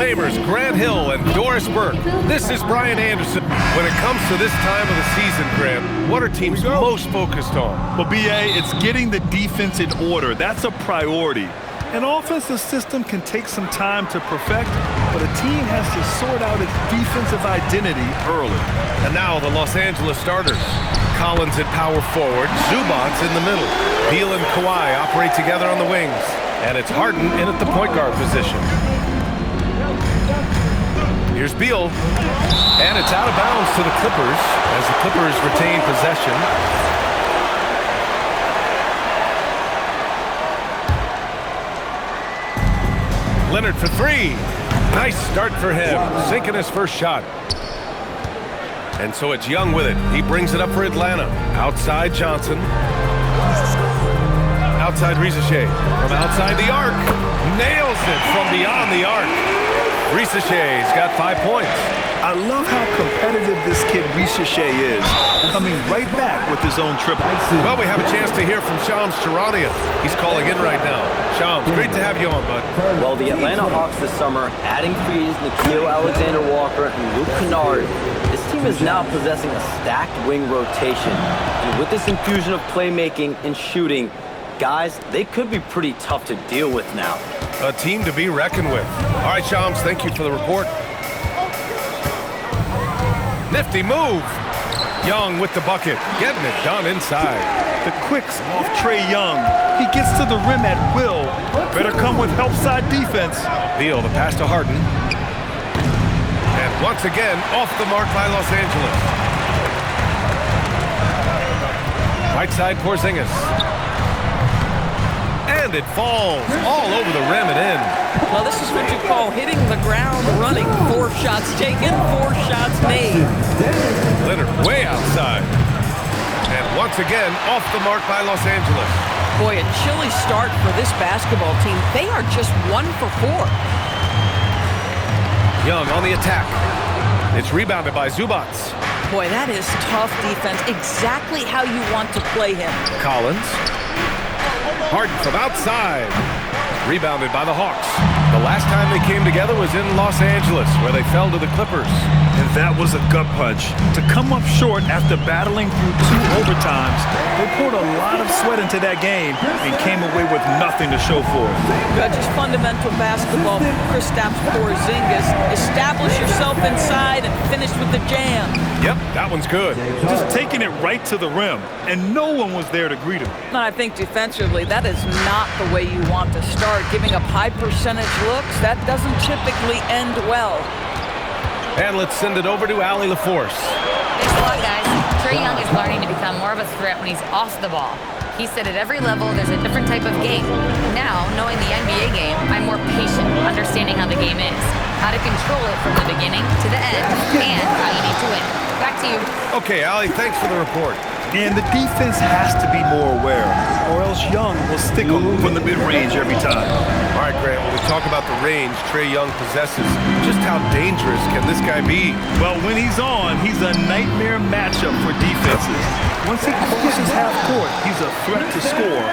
Famers Grant Hill and Doris Burke. This is Brian Anderson. When it comes to this time of the season, Grant, what are teams most focused on? Well, B.A., it's getting the defense in order. That's a priority. An offensive system can take some time to perfect, but a team has to sort out its defensive identity early. And now the Los Angeles starters. Collins at power forward, Zubats in the middle. Beal and Kawhi operate together on the wings. And it's Harden in at the point guard position. Here's Beal. And it's out of bounds to the Clippers as the Clippers retain possession. Leonard for three. Nice start for him, sinking his first shot. And so it's Young with it. He brings it up for Atlanta. Outside Johnson. Outside Risacher. From outside the arc. Nails it from beyond the arc. Risacher's got 5 points. I love how competitive this kid Risacher is, coming right back with his own triple. Well, we have a chance to hear from Shams Charania. He's calling in right now. Shams, great to have you on, bud. Well, the Atlanta Hawks this summer, adding threes, Nickeil Alexander-Walker and Luke Kennard, this team is now possessing a stacked wing rotation. And with this infusion of playmaking and shooting, guys, they could be pretty tough to deal with now. A team to be reckoned with. All right, Shams, thank you for the report. Nifty move. Young with the bucket, getting it done inside. The quicks off Trae Young. He gets to the rim at will. Better come with help side defense. Beal, the pass to Harden. And once again, off the mark by Los Angeles. Right side, Porzingis. And it falls all over the rim and in. Well, this is what you call hitting the ground running. 4 shots taken, 4 shots made. Leonard way outside. And once again, off the mark by Los Angeles. Boy, a chilly start for this basketball team. They are just 1 for 4. Young on the attack. It's rebounded by Zubats. Boy, that is tough defense. Exactly how you want to play him. Collins. Harden from outside. Rebounded by the Hawks. The last time they came together was in Los Angeles, where they fell to the Clippers. And that was a gut punch. To come up short after battling through 2 overtimes, they poured a lot of sweat into that game and came away with nothing to show for it. Just fundamental basketball. Kristaps Porzingis. Establish yourself inside and finish with the jam. Yep, that one's good. Just taking it right to the rim, and no one was there to greet him. And I think defensively, that is not the way you want to start. Giving up high percentage looks, that doesn't typically end well. And let's send it over to Allie LaForce. Thanks a lot, guys. Trae Young is learning to become more of a threat when he's off the ball. He said at every level there's a different type of game. Now, knowing the NBA game, I'm more patient, understanding how the game is, how to control it from the beginning to the end, and how you need to win. Back to you. Okay, Allie, thanks for the report. And the defense has to be more aware, or else Young will stick them from the mid-range every time. All right, Grant, when we talk about the range Trae Young possesses, just how dangerous can this guy be? Well, when he's on, he's a nightmare matchup for defenses. Once he crosses half court, he's a threat to score,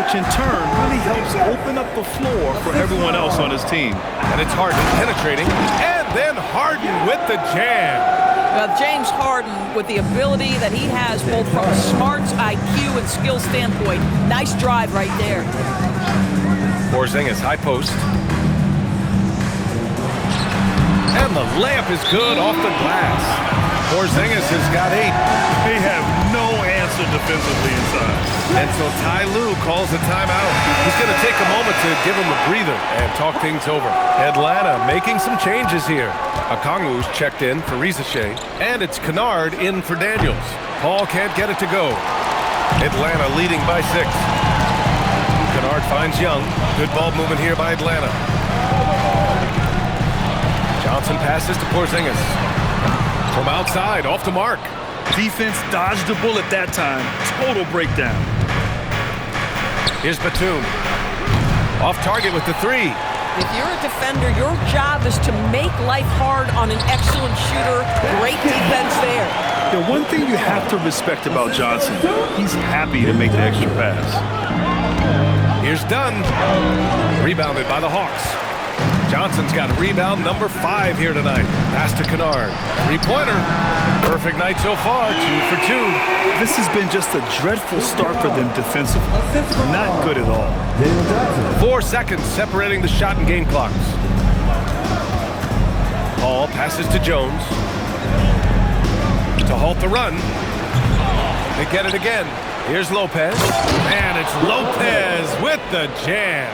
which in turn really helps open up the floor for everyone else on his team. And it's Harden penetrating, and then Harden with the jam. James Harden, with the ability that he has both from a smarts, IQ, and skill standpoint, nice drive right there. Porzingis, high post. And the layup is good off the glass. Porzingis has got 8. They have no answer defensively inside. And so Ty Lue calls a timeout. He's going to take a moment to give him a breather and talk things over. Atlanta making some changes here. Okongwu's checked in for Risacher, and it's Kennard in for Daniels. Paul can't get it to go. Atlanta leading by 6. Kennard finds Young. Good ball movement here by Atlanta. Johnson passes to Porzingis. From outside, off the mark. Defense dodged the bullet that time. Total breakdown. Here's Batum. Off target with the 3. If you're a defender, your job is to make life hard on an excellent shooter. Great defense there. The one thing you have to respect about Johnson, he's happy to make the extra pass. Here's Dunn. Rebounded by the Hawks. Johnson's got rebound number 5 here tonight. Pass to Kennard. Three-pointer. Perfect night so far, 2 for 2. This has been just a dreadful start for them defensively. Not good at all. 4 seconds separating the shot and game clocks. Paul passes to Jones. To halt the run. They get it again. Here's Lopez. And it's Lopez with the jam.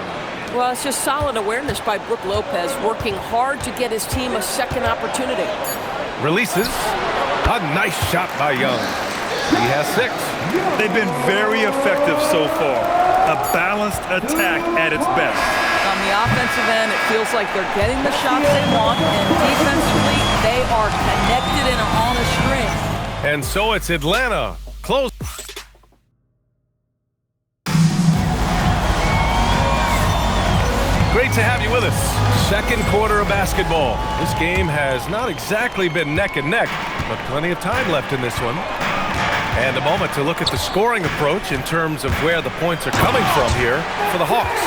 Well, it's just solid awareness by Brook Lopez, working hard to get his team a second opportunity. Releases. A nice shot by Young. He has 6. They've been very effective so far. A balanced attack at its best. On the offensive end, it feels like they're getting the shots they want, and defensively, they are connected and are on a string. And so it's Atlanta. Close. Great to have you with us. Second quarter of basketball. This game has not exactly been neck and neck, but plenty of time left in this one. And a moment to look at the scoring approach in terms of where the points are coming from here for the Hawks.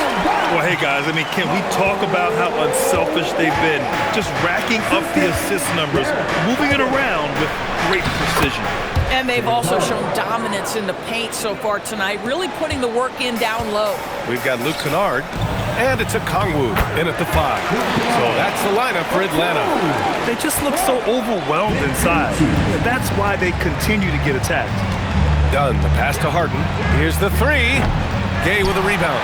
Well, hey, guys, I mean, can we talk about how unselfish they've been? Just racking up the assist numbers, moving it around with great precision. And they've also shown dominance in the paint so far tonight, really putting the work in down low. We've got Luke Kennard, and it's a Kongwu in at the 5. So that's the lineup for Atlanta. They just look so overwhelmed inside. That's why they continue to get attacked. Dunn, the pass to Harden. Here's the 3. Gay with a rebound.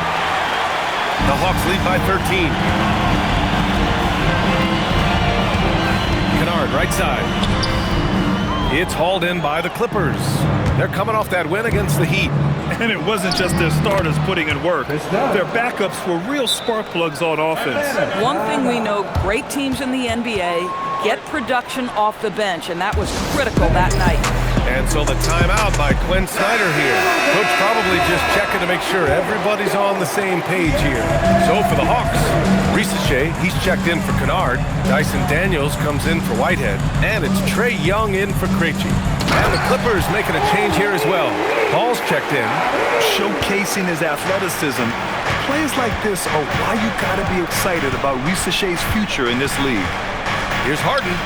The Hawks lead by 13. Kennard, right side. It's hauled in by the Clippers. They're coming off that win against the Heat. And it wasn't just their starters putting in work. Their backups were real spark plugs on offense. One thing we know, great teams in the NBA get production off the bench, and that was critical that night. And so the timeout by Quinn Snyder here. Coach probably just checking to make sure everybody's on the same page here. So for the Hawks, Risache, he's checked in for Kennard. Dyson Daniels comes in for Whitehead. And it's Trae Young in for Krejci. And the Clippers making a change here as well. Paul's checked in. Showcasing his athleticism. Plays like this are why you gotta be excited about Risache's future in this league. Here's Harden.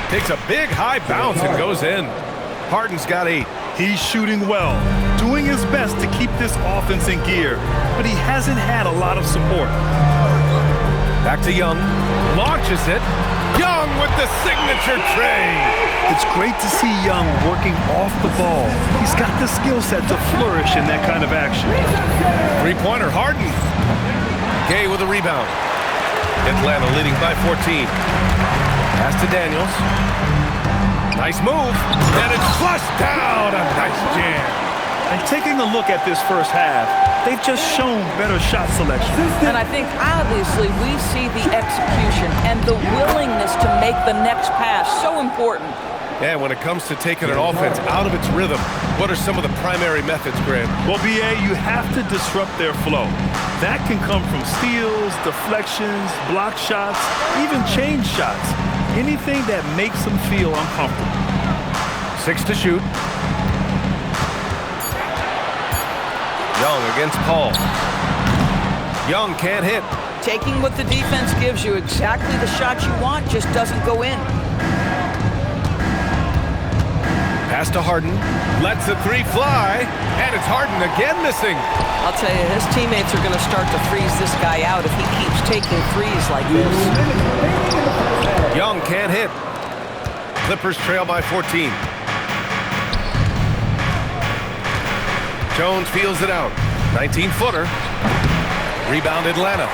Takes a big high bounce and goes in. Harden's got 8. He's shooting well, doing his best to keep this offense in gear, but he hasn't had a lot of support. Back to Young. Launches it. Young with the signature tray. It's great to see Young working off the ball. He's got the skill set to flourish in that kind of action. Three-pointer, Harden. Gay with a rebound. Atlanta leading by 14. Pass to Daniels. Nice move. And it's flushed down. A nice jam. And taking a look at this first half, they've just shown better shot selection. And I think obviously we see the execution and the willingness to make the next pass so important. And when it comes to taking an offense out of its rhythm, what are some of the primary methods, Grant? Well, B.A., you have to disrupt their flow. That can come from steals, deflections, block shots, even change shots. Anything that makes them feel uncomfortable. 6 to shoot. Young against Paul. Young can't hit. Taking what the defense gives you, exactly the shot you want, just doesn't go in. Pass to Harden. Lets the 3 fly. And it's Harden again missing. I'll tell you, his teammates are going to start to freeze this guy out if he keeps taking threes like this. Young can't hit. Clippers trail by 14. Jones feels it out. 19-footer. Rebound Atlanta.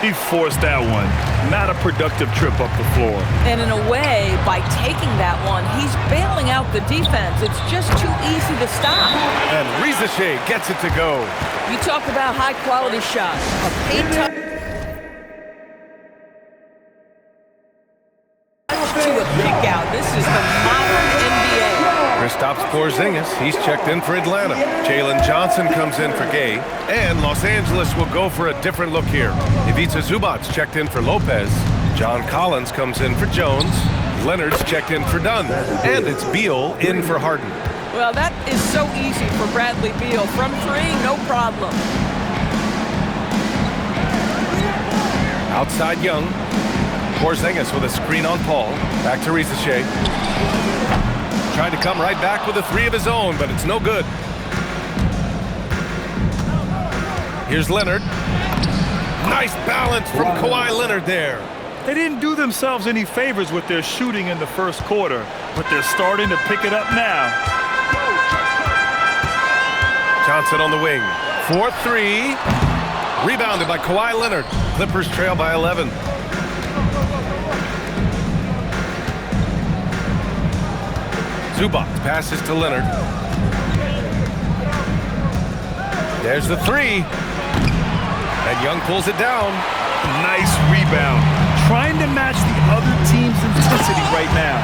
He forced that one. Not a productive trip up the floor. And in a way, by taking that one, he's bailing out the defense. It's just too easy to stop. And Risache gets it to go. You talk about high-quality shots. A paint to a kick out. This is the modern NBA. Kristaps Porzingis, he's checked in for Atlanta. Jalen Johnson comes in for Gay. And Los Angeles will go for a different look here. Ivica Zubac's checked in for Lopez. John Collins comes in for Jones. Leonard's checked in for Dunn. And it's Beal in for Harden. Well, that is so easy for Bradley Beal. From 3, no problem. Outside Young. Porzingis with a screen on Paul. Back to Risache. Trying to come right back with a three of his own, but it's no good. Here's Leonard. Nice balance from Kawhi Leonard there. They didn't do themselves any favors with their shooting in the first quarter, but they're starting to pick it up now. Johnson on the wing. 4-3. Rebounded by Kawhi Leonard. Clippers trail by 11. Zubac passes to Leonard. There's the three. And Young pulls it down. Nice rebound. Trying to match the other team's intensity right now.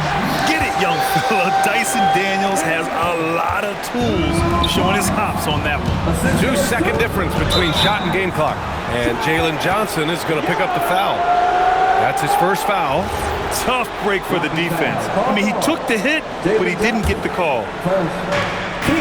Get it, young fella. Dyson Daniels has a lot of tools, showing his hops on that one. 2-second difference between shot and game clock. And Jalen Johnson is going to pick up the foul. That's his first foul. Tough break for the defense. I mean, he took the hit, but he didn't get the call.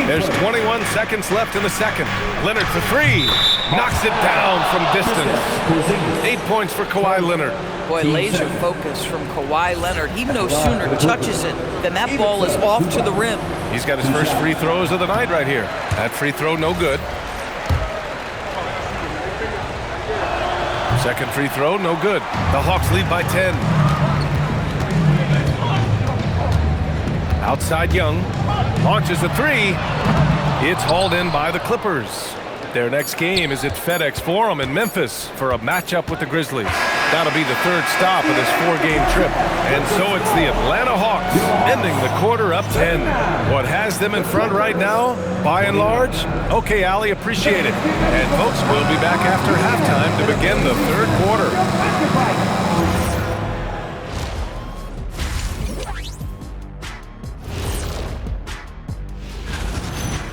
There's 21 seconds left in the second. Leonard for three. Knocks it down from distance. 8 points for Kawhi Leonard. Boy, laser focus from Kawhi Leonard. He no sooner touches it than that ball is off to the rim. He's got his first free throws of the night right here. That free throw, no good. Second free throw, no good. The Hawks lead by 10. Outside Young. Launches a three. It's hauled in by the Clippers. Their next game is at FedEx Forum in Memphis for a matchup with the Grizzlies. That'll be the third stop of this four-game trip. And so it's the Atlanta Hawks ending the quarter up 10. What has them in front right now, by and large? Okay, Allie, appreciate it. And folks, we'll be back after halftime to begin the third quarter.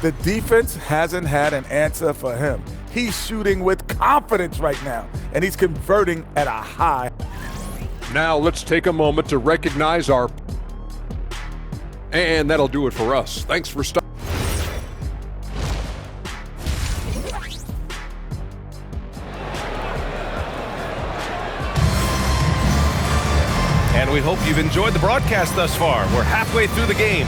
The defense hasn't had an answer for him. He's shooting with confidence right now, and he's converting at a high. Now let's take a moment to recognize our... And that'll do it for us. Thanks for stopping. And we hope you've enjoyed the broadcast thus far. We're halfway through the game.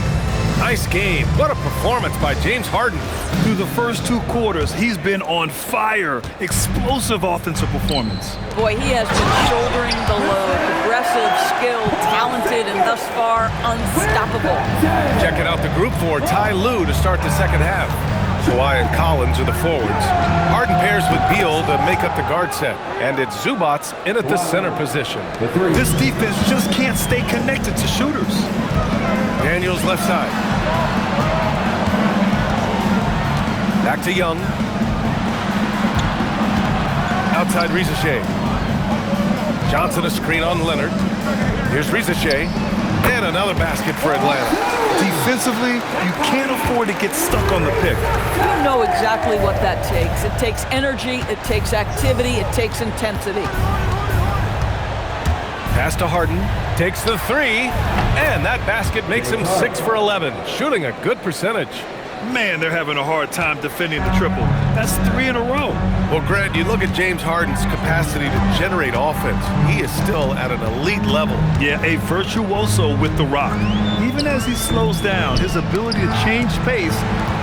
Nice game. What a performance by James Harden. Through the first two quarters, he's been on fire. Explosive offensive performance. Boy, he has been shouldering the load. Aggressive, skilled, talented, and thus far unstoppable. Checking out the group for Ty Lue to start the second half. Kawhi and Collins are the forwards. Harden pairs with Beal to make up the guard set. And it's Zubac in at the center position. This defense just can't stay connected to shooters. Daniels left side. Back to Young. Outside Risache. Johnson a screen on Leonard. Here's Risache. And another basket for Atlanta. Defensively, you can't afford to get stuck on the pick. You know exactly what that takes. It takes energy, it takes activity, it takes intensity. Pass to Harden. Takes the three. And that basket makes him 6 for 11. Shooting a good percentage. Man, they're having a hard time defending the triple. That's 3 in a row. Well, Grant, you look at James Harden's capacity to generate offense. He is still at an elite level. Yeah, a virtuoso with the rock. Even as he slows down, his ability to change pace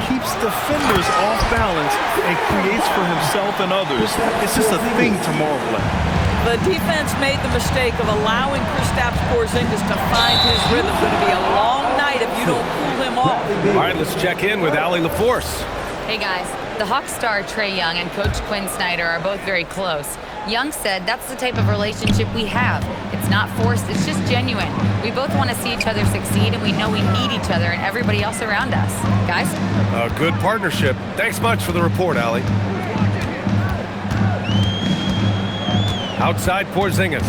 keeps defenders off balance and creates for himself and others. It's just a thing to marvel at. The defense made the mistake of allowing Kristaps Porzingis to find his rhythm. It's going to be a long night if you don't pull him off. All right, let's check in with Allie LaForce. Hey guys, the Hawks star Trae Young and Coach Quinn Snyder are both very close. Young said that's the type of relationship we have. It's not forced, it's just genuine. We both want to see each other succeed, and we know we need each other and everybody else around us. Guys? A good partnership. Thanks much for the report, Allie. Outside Porzingis.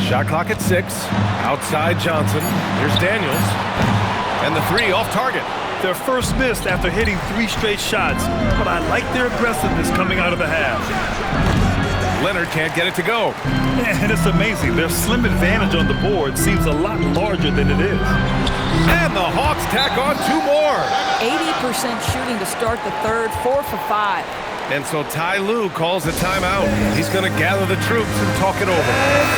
Shot clock at 6. Outside Johnson. Here's Daniels. And the three off target. Their first miss after hitting 3 straight shots, but I like their aggressiveness coming out of the half. Leonard can't get it to go. And it's amazing. Their slim advantage on the board seems a lot larger than it is. And the Hawks tack on 2 more. 80% shooting to start the third, 4 for 5. And so Ty Lue calls a timeout. He's going to gather the troops and talk it over.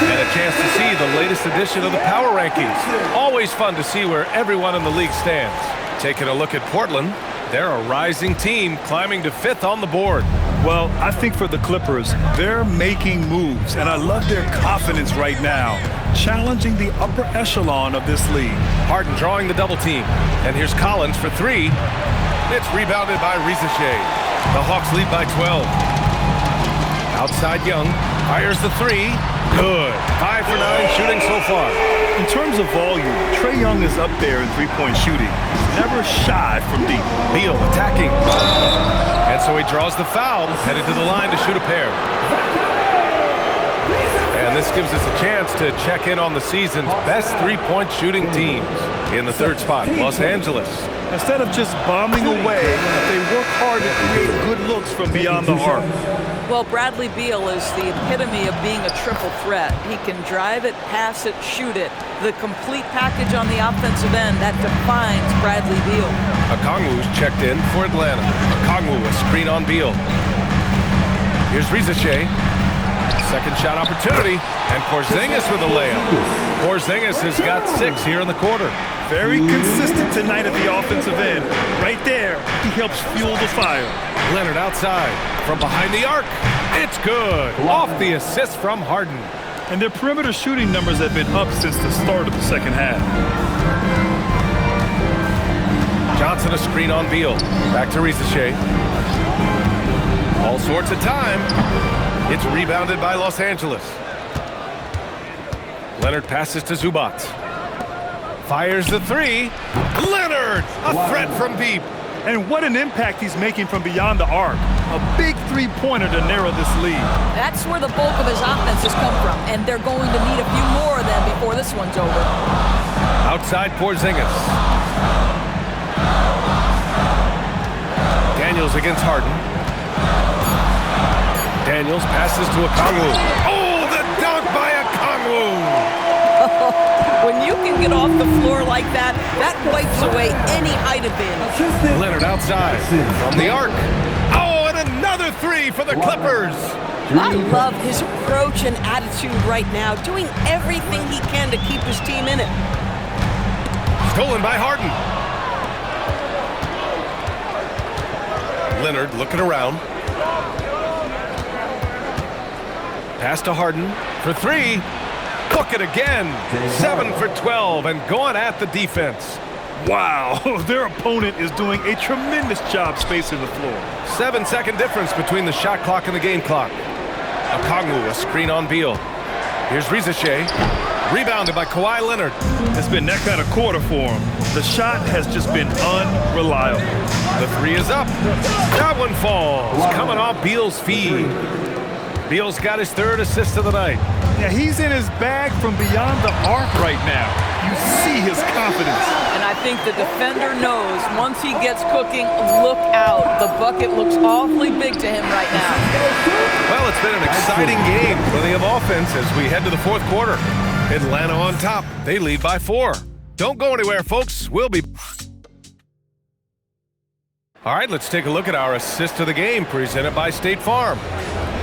And a chance to see the latest edition of the Power Rankings. Always fun to see where everyone in the league stands. Taking a look at Portland, they're a rising team climbing to 5th on the board. Well, I think for the Clippers, they're making moves, and I love their confidence right now, challenging the upper echelon of this league. Harden drawing the double team. And here's Collins for 3. It's rebounded by Risacher. The Hawks lead by 12. Outside Young fires the 3. Good. 5 for 9 shooting so far. In terms of volume, Trae Young is up there in three-point shooting. Never shy from deep. Beal attacking. And so he draws the foul, headed to the line to shoot a pair. And this gives us a chance to check in on the season's best three-point shooting teams. In the 3rd spot, Los Angeles. Instead of just bombing away, they work hard to create good looks from beyond the arc. Well, Bradley Beal is the epitome of being a triple threat. He can drive it, pass it, shoot it. The complete package on the offensive end, that defines Bradley Beal. Okongwu's checked in for Atlanta. Okongwu, a screen on Beal. Here's Risacher. Second shot opportunity, and Porzingis with a layup. Porzingis has got 6 here in the quarter. Very consistent tonight at the offensive end. Right there, he helps fuel the fire. Leonard outside, from behind the arc. It's good. Off the assist from Harden. And their perimeter shooting numbers have been up since the start of the second half. Johnson a screen on Beal. Back to Risacher. All sorts of time. It's rebounded by Los Angeles. Leonard passes to Zubac. Fires the 3. Leonard, a threat from deep. And what an impact he's making from beyond the arc. A big three-pointer to narrow this lead. That's where the bulk of his offenses come from, and they're going to need a few more of them before this one's over. Outside Porzingis. Daniels against Harden. Daniels passes to Okongwu. Oh, the dunk by Okongwu! When you can get off the floor like that, that wipes away any height advantage. Leonard outside from the arc. Oh, and another 3 for the Clippers. I love his approach and attitude right now, doing everything he can to keep his team in it. Stolen by Harden. Leonard looking around. Pass to Harden for 3. Cook it again. 7 for 12 and going at the defense. Wow, their opponent is doing a tremendous job spacing the floor. 7-second difference between the shot clock and the game clock. Okongwu, a screen on Beal. Here's Risacher. Rebounded by Kawhi Leonard. It's been that kind of quarter for him. The shot has just been unreliable. The 3 is up. That one falls. Coming off Beal's feed. Beal's got his 3rd assist of the night. Yeah, he's in his bag from beyond the arc right now. You see his confidence. And I think the defender knows once he gets cooking, look out. The bucket looks awfully big to him right now. Well, it's been an exciting game, plenty of offense as we head to the 4th quarter. Atlanta on top. They lead by 4. Don't go anywhere, folks. We'll be... All right, let's take a look at our assist of the game presented by State Farm.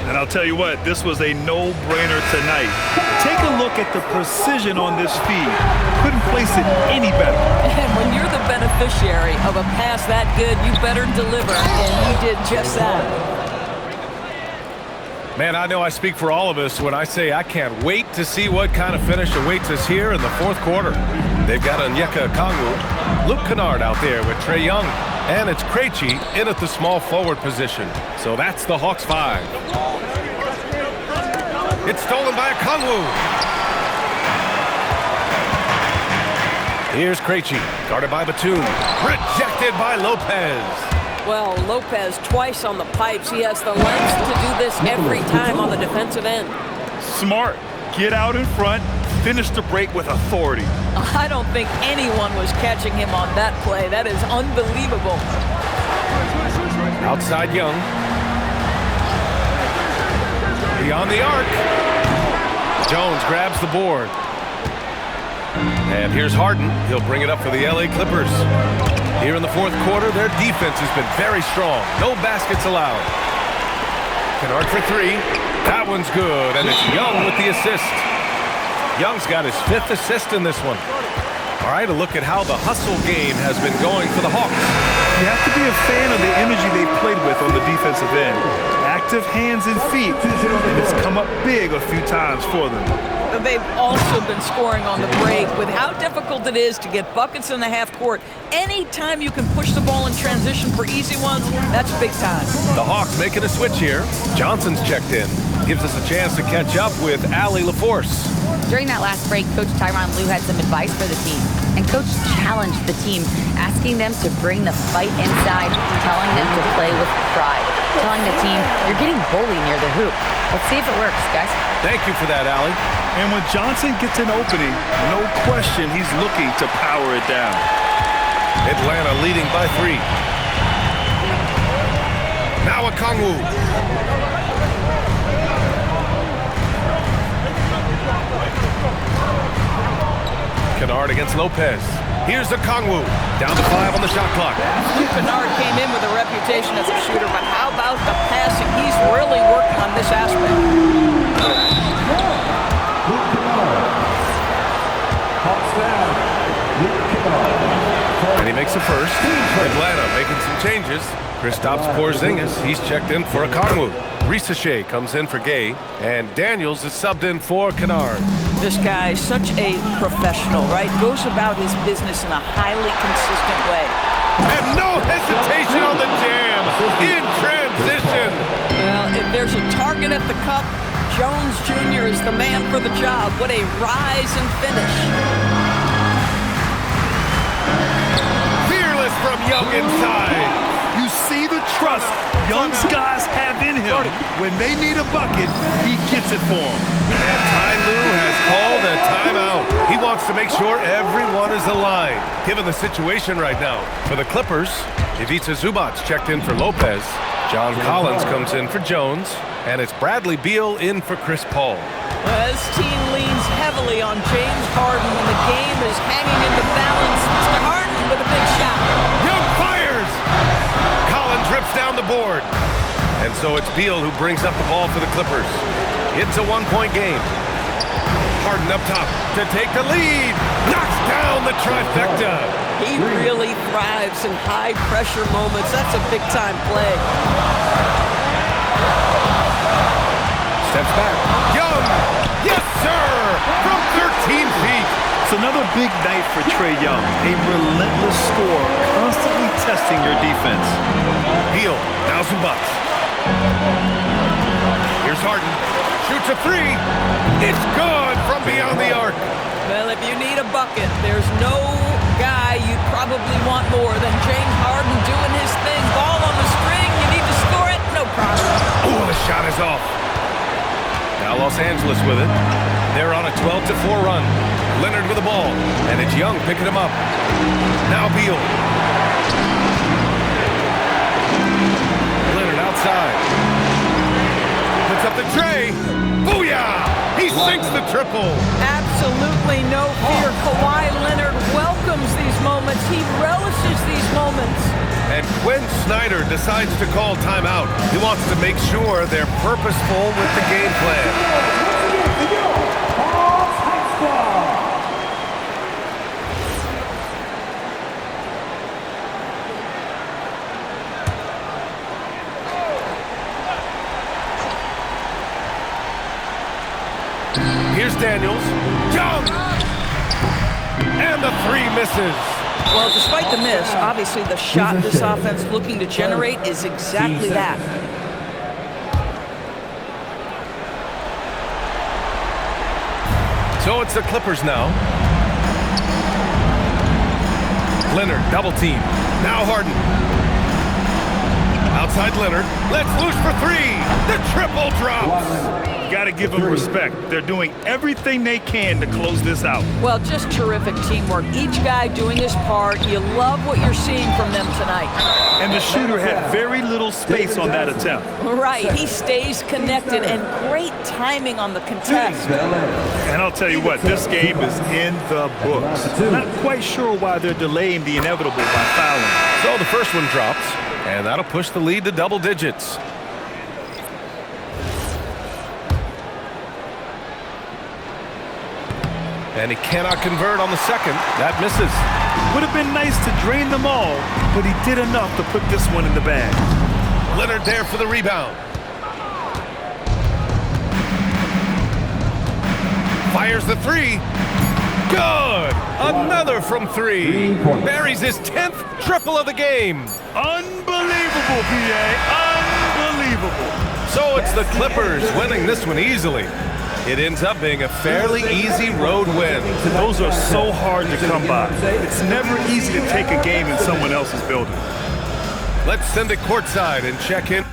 And I'll tell you what, this was a no-brainer tonight. Take a look at the precision on this feed. Couldn't place it any better. And when you're the beneficiary of a pass that good, you better deliver, and he did just that. Man, I know I speak for all of us when I say I can't wait to see what kind of finish awaits us here in the 4th quarter. They've got Onyeka Okongwu, Luke Kennard out there with Trae Young, and it's Krejci in at the small forward position. So that's the Hawks 5. It's stolen by Okongwu. Here's Krejci, guarded by Batum. Rejected by Lopez. Well, Lopez twice on the pipes. He has the length to do this every time on the defensive end. Smart. Get out in front. Finish the break with authority. I don't think anyone was catching him on that play. That is unbelievable. Outside Young. Beyond the arc. Jones grabs the board. And here's Harden. He'll bring it up for the LA Clippers. Here in the 4th quarter, their defense has been very strong. No baskets allowed. Kennard for three. That one's good, and it's Young with the assist. Young's got his 5th assist in this one. All right, a look at how the hustle game has been going for the Hawks. You have to be a fan of the energy they've played with on the defensive end. Active hands and feet, and it's come up big a few times for them. They've also been scoring on the break. With how difficult it is to get buckets in the half court, anytime you can push the ball in transition for easy ones, that's big time. The Hawks making a switch here. Johnson's checked in. Gives us a chance to catch up with Allie LaForce. During that last break, Coach Tyronn Lue had some advice for the team. And Coach challenged the team, asking them to bring the fight inside, telling them to play with pride, telling the team, you're getting bullied near the hoop. Let's see if it works, guys. Thank you for that, Allie. And when Johnson gets an opening, no question he's looking to power it down. Atlanta leading by 3. Now Okongwu. Kennard against Lopez. Here's Okongwu. Down to 5 on the shot clock. Kennard came in with a reputation as a shooter, but how about the passing? He's really working on this aspect. And he makes a first. Atlanta making some changes. Kristaps Porzingis, he's checked in for Okongwu. Risacher comes in for Gay, and Daniels is subbed in for Kennard. This guy is such a professional, right? Goes about his business in a highly consistent way. And no hesitation on the jam in transition. Well, if there's a target at the cup, Jones Jr. is the man for the job. What a rise and finish. Fearless from Young inside. You see the trust young guys have in him. When they need a bucket, he gets it for them. And Ty Lue has called a timeout. He wants to make sure everyone is aligned, given the situation right now. For the Clippers, Ivica Zubac checked in for Lopez. John Collins comes in for Jones. And it's Bradley Beal in for Chris Paul. Well, this team leans heavily on James Harden when the game is hanging in the balance. Mr. Harden with a big shot. Young fires! Collins rips down the board. And so it's Beal who brings up the ball for the Clippers. It's a 1-point game. Harden up top to take the lead. Knocks down the trifecta. He really thrives in high-pressure moments. That's a big-time play. Steps back. Young! Yes, sir! From 13 feet. It's another big night for Trae Young. A relentless scorer, constantly testing your defense. Beal, now Zubac. Here's Harden. Shoots a 3. It's good from beyond the arc. Well, if you need a bucket, there's no guy you probably want more than James Harden doing his thing. Ball on the string. You need to score it. No problem. Oh, the shot is off. Now Los Angeles with it. They're on a 12-4 run. Leonard with the ball, and it's Young picking him up. Now Beal. Leonard outside. Puts up the tray. Booyah! He sinks the triple. Absolutely no fear. Kawhi Leonard welcomes these moments. He relishes these moments. And Quinn Snyder decides to call timeout. He wants to make sure they're purposeful with the game plan. Here's Daniels. Jump! And the 3 misses. Well, despite the miss, obviously the shot this offense looking to generate is exactly that. So it's the Clippers now. Leonard, double team. Now Harden. Outside Leonard. Let's loose for 3. The triple drops. Got to give them respect. They're doing everything they can to close this out. Well, just terrific teamwork. Each guy doing his part. You love what you're seeing from them tonight. And the shooter had very little space on that attempt. Right. He stays connected and great timing on the contest. And I'll tell you what, this game is in the books. Not quite sure why they're delaying the inevitable by fouling. So the first one drops, and that'll push the lead to double digits. And he cannot convert on the second. That misses. Would have been nice to drain them all, but he did enough to put this one in the bag. Leonard there for the rebound. Fires the three. Good! Another from three. Buries his 10th triple of the game. Unbelievable, PA. Unbelievable. So it's the Clippers winning this one easily. It ends up being a fairly easy road win. Those are so hard to come by. It's never easy to take a game in someone else's building. Let's send it courtside and check in.